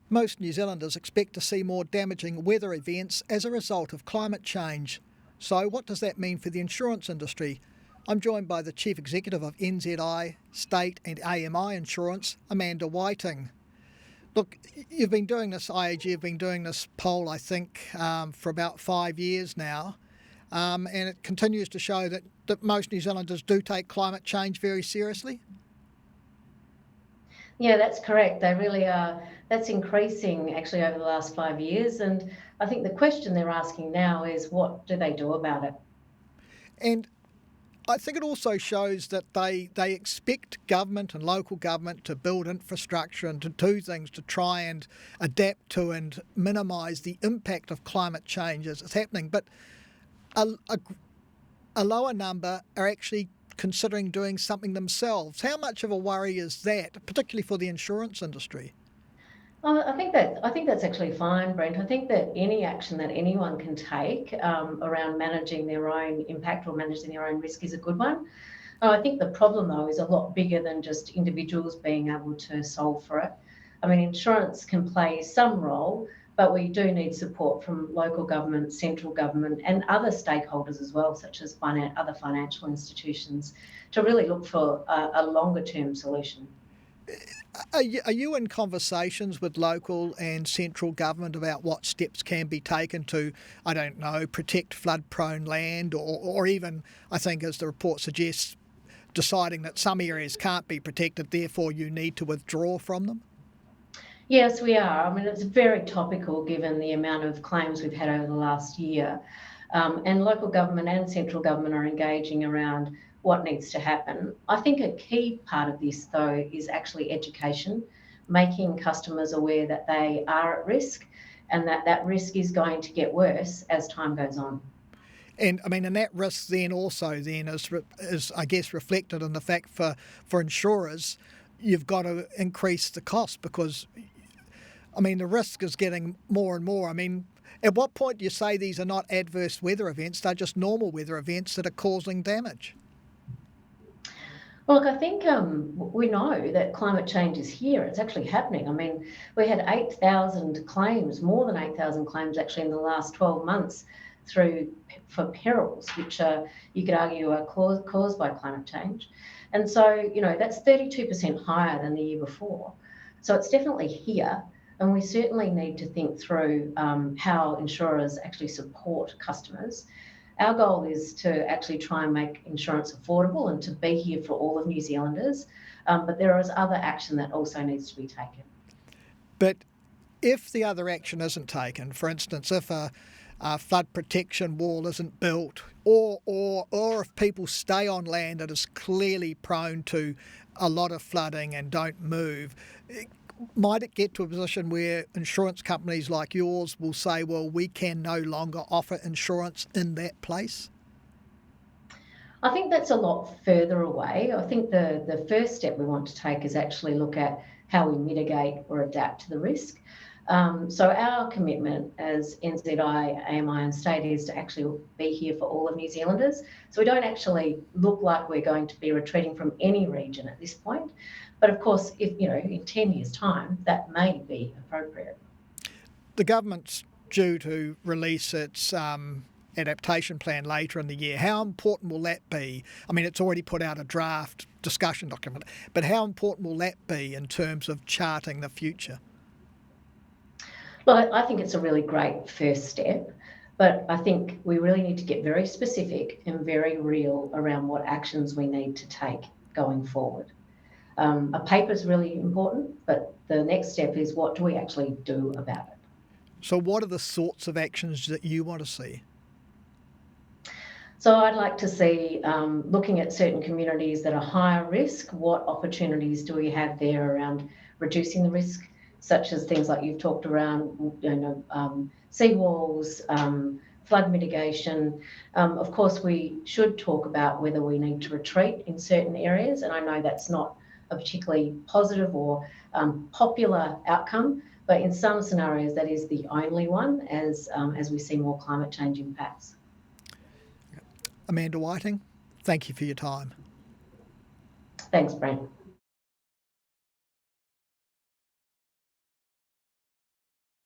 Most New Zealanders expect to see more damaging weather events as a result of climate change. So, what does that mean for the insurance industry? I'm joined by the Chief Executive of NZI, State and AMI Insurance, Amanda Whiting. Look, you've been doing this, IAG have been doing this poll, I think, for about 5 years now, and it continues to show that most New Zealanders do take climate change very seriously. Yeah, that's correct. They really are. That's increasing actually over the last 5 years. And I think the question they're asking now is what do they do about it? And I think it also shows that they expect government and local government to build infrastructure and to do things to try and adapt to and minimise the impact of climate change as it's happening. But a, a, a lower number are actually considering doing something themselves. How much of a worry is that, particularly for the insurance industry? I think that's actually fine, Brent. I think that any action that anyone can take around managing their own impact or managing their own risk is a good one. I think the problem, though, is a lot bigger than just individuals being able to solve for it. I mean, insurance can play some role, but we do need support from local government, central government, and other stakeholders as well, such as other financial institutions, to really look for a longer term solution. Are you in conversations with local and central government about what steps can be taken to, I don't know, protect flood-prone land or even, I think as the report suggests, deciding that some areas can't be protected, therefore you need to withdraw from them? Yes, we are. I mean, it's very topical given the amount of claims we've had over the last year. And local government and central government are engaging around what needs to happen. I think a key part of this, though, is actually education, making customers aware that they are at risk and that that risk is going to get worse as time goes on. And I mean, and that risk then also then is I guess reflected in the fact for insurers, you've got to increase the cost because I mean the risk is getting more and more. I mean, at what point do you say these are not adverse weather events? They're just normal weather events that are causing damage. Well, look, I think we know that climate change is here. It's actually happening. I mean, we had 8,000 claims, more than 8,000 claims actually in the last 12 months for perils, which you could argue are caused by climate change. And so, that's 32% higher than the year before. So it's definitely here. And we certainly need to think through how insurers actually support customers. Our goal is to actually try and make insurance affordable and to be here for all of New Zealanders. But there is other action that also needs to be taken. But if the other action isn't taken, for instance, if a flood protection wall isn't built, or if people stay on land that is clearly prone to a lot of flooding and don't move, might it get to a position where insurance companies like yours will say, well, we can no longer offer insurance in that place? I think that's a lot further away. I think the first step we want to take is actually look at how we mitigate or adapt to the risk. So our commitment as NZI, AMI and State is to actually be here for all of New Zealanders. So we don't actually look like we're going to be retreating from any region at this point. But of course, if in 10 years' time, that may be appropriate. The government's due to release its adaptation plan later in the year. How important will that be? I mean, it's already put out a draft discussion document, but how important will that be in terms of charting the future? Well, I think it's a really great first step, but I think we really need to get very specific and very real around what actions we need to take going forward. A paper is really important, but the next step is what do we actually do about it? So what are the sorts of actions that you want to see? So I'd like to see, looking at certain communities that are higher risk, what opportunities do we have there around reducing the risk, such as things like you've talked around, seawalls, flood mitigation. Of course, we should talk about whether we need to retreat in certain areas, and I know that's not a particularly positive or popular outcome, but in some scenarios that is the only one as we see more climate change impacts. Amanda Whiting, thank you for your time. Thanks, Brent.